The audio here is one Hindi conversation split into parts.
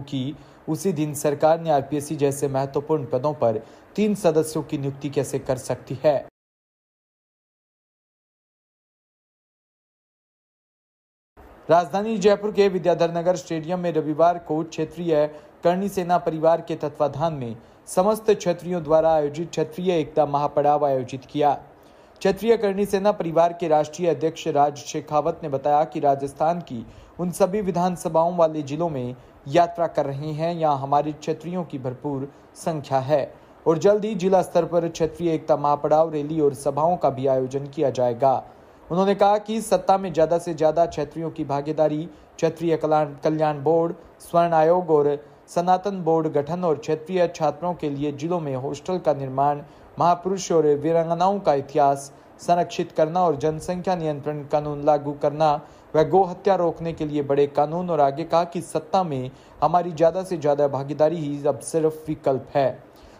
की उसी दिन सरकार ने आरपीएससी जैसे महत्वपूर्ण पदों पर 3 सदस्यों की नियुक्ति कैसे कर सकती है। राजधानी जयपुर के विद्याधर नगर स्टेडियम में रविवार को क्षेत्रीय करणी सेना परिवार के तत्वाधान में समस्त क्षेत्रियों द्वारा आयोजित क्षेत्रीय एकता महापड़ाव आयोजित किया। क्षेत्रीय करणी सेना परिवार के राष्ट्रीय अध्यक्ष राज शेखावत ने बताया कि राजस्थान की उन सभी विधानसभाओं वाले जिलों में यात्रा कर रहे हैं। यहाँ हमारे क्षेत्रियों की भरपूर संख्या है और जल्द ही जिला स्तर पर क्षेत्रीय एकता महापड़ाव रैली और सभाओं का भी आयोजन किया जाएगा। उन्होंने कहा कि सत्ता में ज्यादा से ज्यादा क्षेत्रियों की भागीदारी, क्षेत्रीय कल्याण बोर्ड, स्वर्ण आयोग और सनातन बोर्ड गठन और क्षेत्रीय छात्रों के लिए जिलों में हॉस्टल का निर्माण, महापुरुष और वीरांगनाओं का इतिहास संरक्षित करना और जनसंख्या नियंत्रण कानून लागू करना व गौ हत्या रोकने के लिए बड़े कानून। और आगे कहा कि सत्ता में हमारी ज्यादा से ज्यादा भागीदारी ही अब सिर्फ विकल्प है।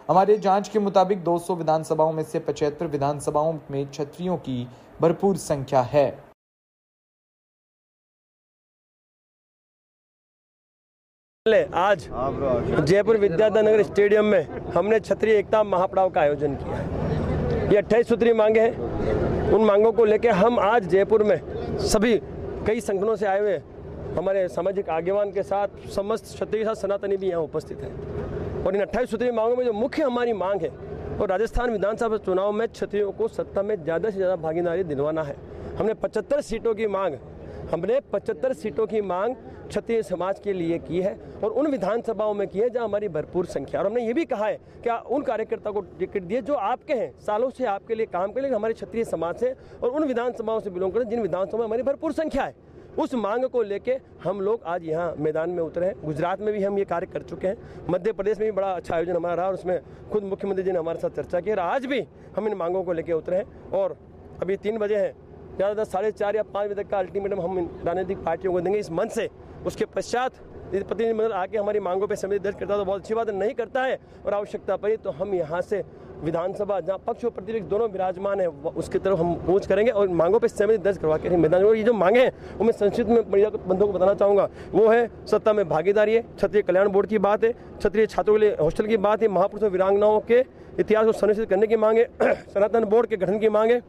हमारे जांच के मुताबिक 200 विधानसभाओं में से 75 विधानसभाओं में क्षत्रियों की भरपूर संख्या है। आज जयपुर विद्याधर नगर स्टेडियम में हमने क्षत्रिय एकता महापड़ाव का आयोजन किया है। ये 28 सूत्री मांगे हैं। उन मांगों को लेकर हम आज जयपुर में सभी कई संगठनों से आए हुए हमारे सामाजिक आगेवान के साथ समस्त क्षत्रिय के साथ सनातनी भी यहाँ उपस्थित हैं। और इन 28 सूत्री मांगों में जो मुख्य हमारी मांग है और राजस्थान विधानसभा चुनाव में क्षत्रियों को सत्ता में ज़्यादा से ज़्यादा भागीदारी दिलवाना है। हमने 75 सीटों की मांग क्षत्रिय समाज के लिए की है और उन विधानसभाओं में की है जहां हमारी भरपूर संख्या। और हमने ये भी कहा है कि उन कार्यकर्ता को टिकट दिए जो आपके हैं, सालों से आपके लिए काम करें, हमारे क्षत्रिय समाज से और उन विधानसभाओं से बिलोंग करें जिन विधानसभाओं में हमारी भरपूर संख्या है। उस मांग को लेके हम लोग आज यहाँ मैदान में उतरे हैं। गुजरात में भी हम ये कार्य कर चुके हैं, मध्य प्रदेश में भी बड़ा अच्छा आयोजन हमारा रहा और उसमें खुद मुख्यमंत्री जी ने हमारे साथ चर्चा की और आज भी हम इन मांगों को लेकर उतरे हैं। और अभी 3 बजे हैं, ज़्यादा 4:30 या 5 बजे तक का अल्टीमेटम हम राजनीतिक पार्टियों को देंगे इस मंच से। उसके पश्चात यदि प्रतिनिधिमंडल आके हमारी मांगों पर सहमति दर्ज करता है तो बहुत अच्छी बात है, नहीं करता है और आवश्यकता पड़ी तो हम यहाँ से विधानसभा जहाँ पक्ष और प्रतिपक्ष दोनों विराजमान है उसकी तरफ हम पहुँच करेंगे और मांगों पर सहमति दर्ज करवा के मैदान में। ये जो मांगे हैं वो मैं संक्षिप्त में बंधुओं को बताना चाहूँगा। वो है सत्ता में भागीदारी है, क्षत्रिय कल्याण बोर्ड की बात है, क्षत्रिय छात्रों के लिए हॉस्टल की बात है, महापुरुषों वीरांगनाओं के इतिहास को संरक्षित करने की मांग है, सनातन बोर्ड के गठन की मांग है,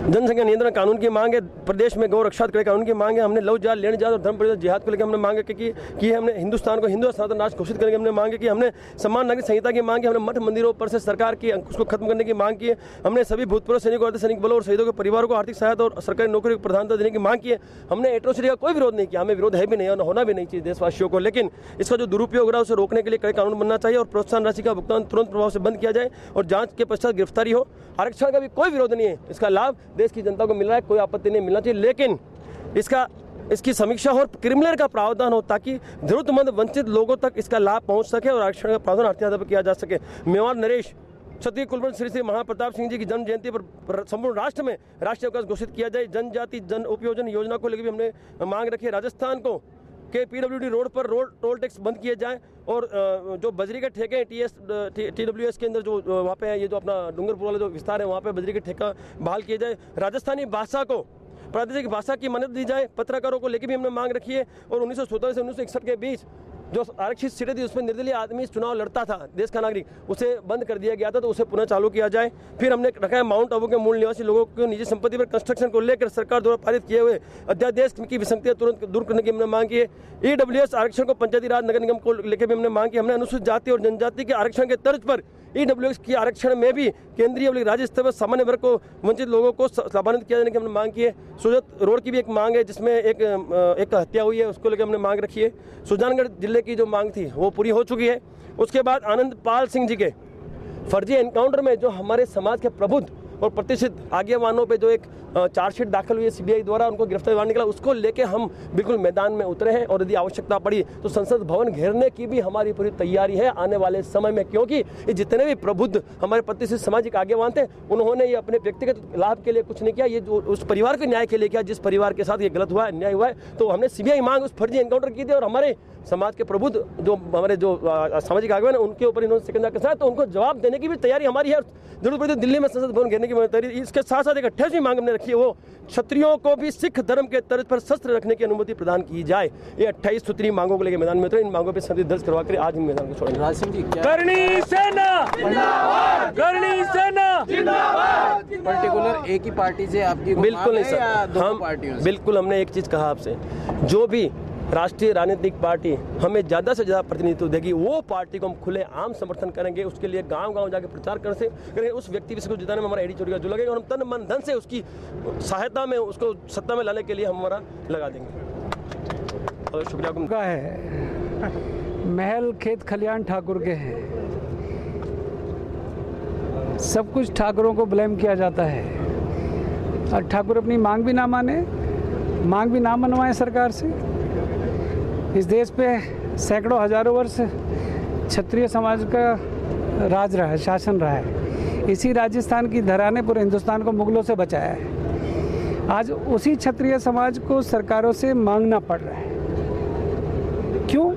जनसंख्या नियंत्रण कानून की मांग है, प्रदेश में गौ रक्षा कानून की मांग है। हमने लव जात, लेन जात और धर्म परिवर्तन जिहाद को लेकर हमने मांग की है। हमने हिंदुस्तान को हिंदू और सनातन राष्ट्र घोषित करने की हमने मांग की। हमने समान नागरिक संहिता की मांग की। हमने मठ मंदिरों पर से सरकार की अंकुश को खत्म करने की मांग की है। हमने सभी भूतपूर्व सैनिकों, अर्धसैनिक बलों और शहीदों के परिवारों को आर्थिक सहायता और सरकारी नौकरी को प्रधानता देने की मांग की है। हमने एट्रोसिटी का कोई विरोध नहीं किया, हमें विरोध है भी नहीं और होना भी नहीं चाहिए देशवासियों को, लेकिन इसका जो दुरुपयोग हो रहा है उसे रोकने के लिए कड़े कानून बनना चाहिए और प्रोत्साहन राशि का भुगतान तुरंत प्रभाव से बंद किया जाए और जांच के पश्चात गिरफ्तारी हो। आरक्षण का भी कोई विरोध नहीं है, इसका लाभ देश की जनता को मिल रहा है, कोई आपत्ति नहीं मिलना चाहिए, लेकिन इसकी समीक्षा और क्रिमिनल का प्रावधान हो ताकि जरूरतमंद वंचित लोगों तक इसका लाभ पहुंच सके और आरक्षण का प्रावधान आर्थिक आधार पर किया जा सके। मेवाड़ नरेश क्षत्रिय कुलवंत श्री महाप्रताप सिंह जी की जन्म जयंती पर संपूर्ण राष्ट्र में राष्ट्रीय अवकाश घोषित किया जाए। जनजाति जन उपयोजन योजना को लेकर भी हमने मांग रखी है। राजस्थान को के पीडब्ल्यूडी रोड पर टोल टैक्स बंद किए जाए और जो बजरी के ठेके हैं TWS के अंदर जो वहाँ पे है, ये जो अपना डूंगरपुर वाला जो विस्तार है वहाँ पे बजरी के ठेका बहाल किए जाए। राजस्थानी भाषा को प्रादेशिक भाषा की मान्यता दी जाए। पत्रकारों को लेकर भी हमने मांग रखी है और 1917 से 1961 के बीच जो आरक्षित सीटें थी उसमें निर्दलीय आदमी चुनाव लड़ता था, देश का नागरिक, उसे बंद कर दिया गया था तो उसे पुनः चालू किया जाए। फिर हमने रखा है माउंट आबू के मूल निवासी लोगों को निजी संपत्ति पर कंस्ट्रक्शन को लेकर सरकार द्वारा पारित किए हुए अध्यादेश की विसंगतियां तुरंत दूर करने की हमने मांग की है। EWS आरक्षण को पंचायती राज नगर निगम को लेकर भी हमने मांग की। हमने अनुसूचित जाति और जनजाति के आरक्षण के तर्ज पर EWS की आरक्षण में भी केंद्रीय और राज्य स्तर पर सामान्य वर्ग को वंचित लोगों को लाभान्वित किया जाने की हमने मांग की है। सुजत रोड की भी एक मांग है जिसमें एक हत्या हुई है, उसको लेकर हमने मांग रखी है। सुजानगढ़ जिले की जो मांग थी वो पूरी हो चुकी है। उसके बाद आनंद पाल सिंह जी के फर्जी एनकाउंटर में जो हमारे समाज के प्रबुद्ध और प्रतिष्ठित आगेवानों पे जो एक चार्जशीट दाखिल हुई है CBI द्वारा, उनको गिरफ्तार निकला, उसको लेके हम बिल्कुल मैदान में उतरे हैं और यदि आवश्यकता पड़ी तो संसद भवन घेरने की भी हमारी पूरी तैयारी है आने वाले समय में, क्योंकि ये जितने भी प्रबुद्ध हमारे प्रतिष्ठित सामाजिक आगेवान थे उन्होंने ये अपने व्यक्तिगत लाभ के लिए कुछ नहीं किया, ये जो उस परिवार के न्याय के लिए किया जिस परिवार के साथ ये गलत हुआ है, अन्याय हुआ है। तो हमने CBI मांग उस फर्जी एनकाउंटर की थी और हमारे समाज के प्रबुद्ध जो हमारे जो सामाजिक आगेवान है उनके ऊपर इन्होंने शिकंजा कसा है, तो उनको जवाब देने की भी तैयारी हमारी है। जरूरत पड़ी तो दिल्ली में संसद भवन घेरने की की मदद, इसके साथ साथ एक 28वीं मांग हमने रखी है, वो क्षत्रियों को भी सिख धर्म के तर्ज पर शस्त्र रखने की अनुमति प्रदान की जाए। ये 28 सूत्री मांगों को लेकर मैदान में, तो इन मांगों पर सभी दर्ज करवा कर आज हम मैदान को छोड़ेंगे। राज सिंह जी, क्या करनी सेना जिंदाबाद, करनी सेना जिंदाबाद। पर्टिकुलर एक ही पार्टी से आपकी बिल्कुल नहीं या सर, दोनों पार्टियों से? बिल्कुल हमने एक चीज़ कहा आपसे, जो भी राष्ट्रीय राजनीतिक पार्टी हमें ज़्यादा से ज़्यादा प्रतिनिधित्व देगी वो पार्टी को हम खुले आम समर्थन करेंगे। उसके लिए गांव-गांव जाके प्रचार करेंगे, उस व्यक्ति को जिताने में हमारा एडी चोरी का जो लगेगा और हम तन मन धन से उसकी सहायता में उसको सत्ता में लाने के लिए हम हमारा लगा देंगे। और शुक्रिया का है, महल खेत खलियान ठाकुर के हैं, सब कुछ ठाकुरों को ब्लेम किया जाता है और ठाकुर अपनी मांग भी ना माने, मांग भी ना मनवाएं सरकार से। इस देश पे सैकड़ों हजारों वर्ष क्षत्रिय समाज का राज रहा है, शासन रहा है। इसी राजस्थान की धरा ने पूरे हिंदुस्तान को मुगलों से बचाया है। आज उसी क्षत्रिय समाज को सरकारों से मांगना पड़ रहा है। क्यों?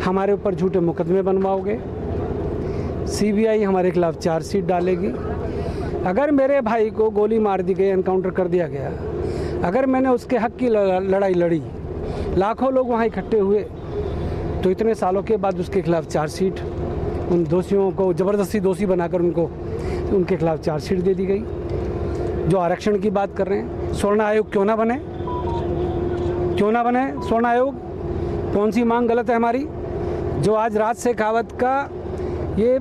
हमारे ऊपर झूठे मुकदमे बनवाओगे, सीबीआई हमारे खिलाफ चार्जशीट डालेगी। अगर मेरे भाई को गोली मार दी गई, एनकाउंटर कर दिया गया, अगर मैंने उसके हक की लड़ाई लड़ी, लाखों लोग वहाँ इकट्ठे हुए, तो इतने सालों के बाद उसके खिलाफ चार्जशीट, उन दोषियों को ज़बरदस्ती दोषी बनाकर उनके खिलाफ चार्जशीट दे दी गई। जो आरक्षण की बात कर रहे हैं, स्वर्ण आयोग क्यों ना बने, क्यों ना बने स्वर्ण आयोग? कौन सी मांग गलत है हमारी? जो आज राज शेखावत का ये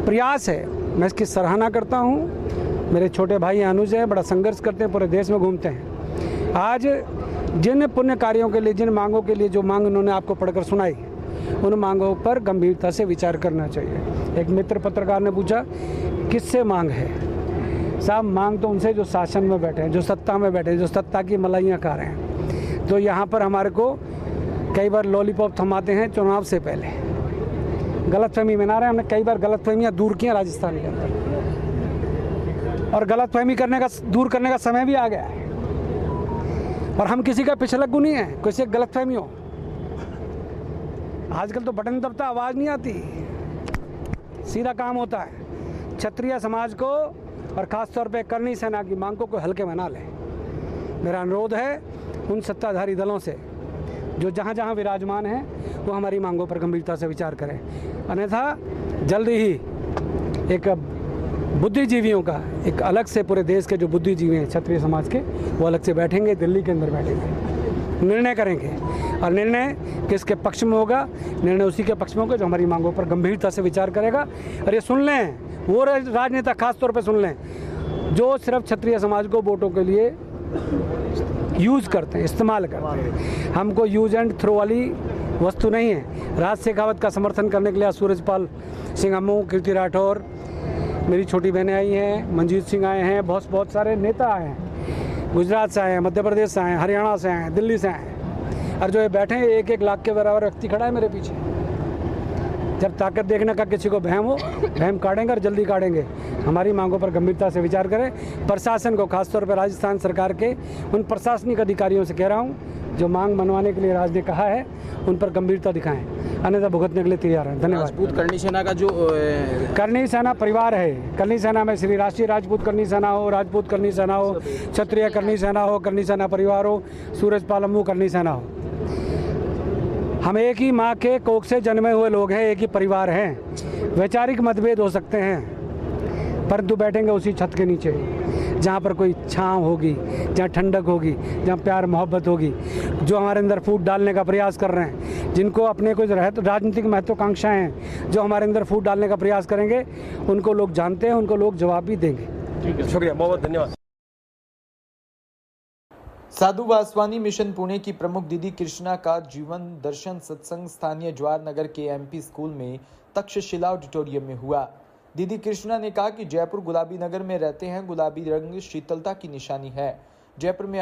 प्रयास है, मैं इसकी सराहना करता हूँ। मेरे छोटे भाई अनुज हैं, बड़ा संघर्ष करते हैं, पूरे देश में घूमते हैं। आज जिन पुण्य कार्यों के लिए, जिन मांगों के लिए जो मांग उन्होंने आपको पढ़कर सुनाई, उन मांगों पर गंभीरता से विचार करना चाहिए। एक मित्र पत्रकार ने पूछा किससे मांग है? साहब, मांग तो उनसे जो शासन में बैठे हैं, जो सत्ता में बैठे हैं, जो सत्ता की मलाइयाँ खा रहे हैं। तो यहाँ पर हमारे को कई बार लॉलीपॉप थमाते हैं चुनाव से पहले, गलतफहमी मना रहे हैं। हमने कई बार गलतफहमियाँ दूर की हैं राजस्थान के अंदर, और गलतफहमी दूर करने का समय भी आ गया है। और हम किसी का पिछलग्गू नहीं है, किसी गलतफहमी हो। आजकल तो बटन दबता, आवाज़ नहीं आती, सीधा काम होता है। क्षत्रिय समाज को और ख़ासतौर पे करनी सेना की मांग को कोई हल्के में ना ले। मेरा अनुरोध है उन सत्ताधारी दलों से जो जहाँ जहाँ विराजमान हैं, वो हमारी मांगों पर गंभीरता से विचार करें। अन्यथा जल्दी ही एक बुद्धिजीवियों का, एक अलग से पूरे देश के जो बुद्धिजीवी हैं क्षत्रिय समाज के, वो अलग से बैठेंगे, दिल्ली के अंदर बैठेंगे, निर्णय करेंगे। और निर्णय किसके पक्ष में होगा? निर्णय उसी के पक्ष में होगा जो हमारी मांगों पर गंभीरता से विचार करेगा। और ये सुन लें, वो राजनेता खास तौर पे सुन लें जो सिर्फ क्षत्रिय समाज को वोटों के लिए यूज़ करते हैं, इस्तेमाल करते हैं। हमको यूज एंड थ्रो वाली वस्तु नहीं है। राज शेखावत का समर्थन करने के लिए सूरजपाल सिंह अम्मू, कीर्ति राठौर, मेरी छोटी बहनें आई हैं, मंजीत सिंह आए हैं, बहुत सारे नेता आए हैं, गुजरात से आए हैं, मध्य प्रदेश से आए हैं, हरियाणा से आए हैं, दिल्ली से आए हैं। और जो ये बैठे हैं, 1-1 लाख के बराबर व्यक्ति खड़ा है मेरे पीछे। जब ताकत देखने का किसी को वहम हो, वहम काटेंगे और जल्दी काटेंगे। हमारी मांगों पर गंभीरता से विचार करें। प्रशासन को, खासतौर पर राजस्थान सरकार के उन प्रशासनिक अधिकारियों से कह रहा हूँ जो मांग मनवाने के लिए राज्य ने कहा है, उन पर गंभीरता दिखाएं, अन्यथा भुगतने के लिए तैयार हैं। धन्यवाद। राजपूत करनी सेना का जो करनी सेना परिवार है, करनी सेना में श्री राष्ट्रीय राजपूत करनी सेना हो, राजपूत करनी सेना हो, क्षत्रिय करनी सेना हो, करनी सेना परिवार हो, सूरजपाल अम्मू करनी सेना हो, हम एक ही माँ के कोख से जन्मे हुए लोग हैं, एक ही परिवार हैं। वैचारिक मतभेद हो सकते हैं, परंतु बैठेंगे उसी छत के नीचे जहाँ पर कोई छाँव होगी, जहाँ ठंडक होगी, जहाँ प्यार मोहब्बत होगी। जो हमारे अंदर फूट डालने का प्रयास कर रहे हैं, जिनको अपने कुछ राजनीतिक महत्वाकांक्षाएं हैं, जो हमारे अंदर फूट डालने का प्रयास करेंगे, उनको लोग जानते हैं, उनको लोग जवाब भी देंगे। शुक्रिया, बहुत धन्यवाद। साधु वासवानी मिशन पुणे की प्रमुख दीदी कृष्णा का जीवन दर्शन सत्संग स्थानीय जवाहर नगर के एमपी स्कूल में तक्षशिला ऑडिटोरियम में हुआ। दीदी कृष्णा ने कहा कि जयपुर गुलाबी नगर में रहते हैं, गुलाबी रंग शीतलता की निशानी है। जयपुर में हर